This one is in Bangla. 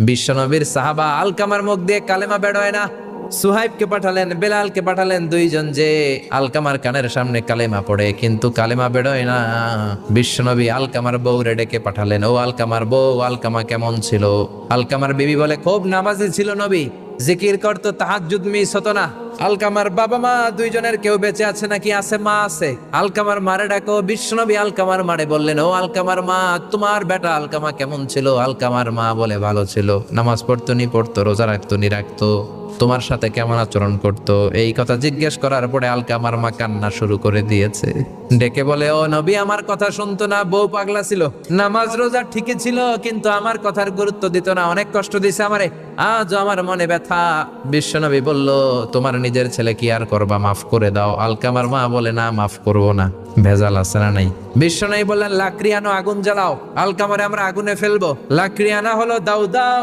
বিশ্বনবীর সাহাবা আলকামার মুখ দিয়ে কালেমা বের হয় না। সুহাইবকে পাঠালেন, বেলালকে পাঠালেন, দুইজন যে আলকামার কানের সামনে কালেমা পড়ে, কিন্তু কালেমা বেরোয় না। বিশ্বনবী আলকামার বউরে ডেকে পাঠালেন, ও আলকামার বউ, আলকামা কেমন ছিল? আলকামার বিবি বলে, খুব নামাজি ছিল নবী, জিকির করতো, তাহাজ্জুদ মিস হতো না। আলকামার বাবা মা দুইজনের কেউ বেঁচে আছে নাকি? আছে, মা আছে। আলকামার মারে ডাকো। বিশ্বনবী আলকামার মারে বললেন, ও আলকামার মা, তোমার বেটা আলকামা কেমন ছিল? আলকামার মা বলে, ভালো ছিল, নামাজ পড়তো নি পড়তো, রোজা রাখতো নি রাখতো, তোমার সাথে কেমন আচরণ করতো। এই কথা জিজ্ঞেস করার পরে আলকামার মা কান্না শুরু করে দিয়েছে। ডেকে বলে, ও নবী, আমার কথা শুনতো না, বউ পাগলা ছিল, নামাজ রোজা ঠিকই ছিল, কিন্তু আমার কথার গুরুত্ব দিত না, অনেক কষ্ট দিছে আমারে, আজ আমার মনে ব্যথা। বিশ্বনবী বলল, তোমার নিজের ছেলে কি আর করবা, মাফ করে দাও। আলকামার মা বলে, না, মাফ করবো না, ভেজাল আছে না নাই? বিশ্বনবী বললেন, লাকড়ি আনো, আগুন জ্বালাও, আলকামারে আমরা আগুনে ফেলবো। লাকড়ি আনা হলো, দাও দাও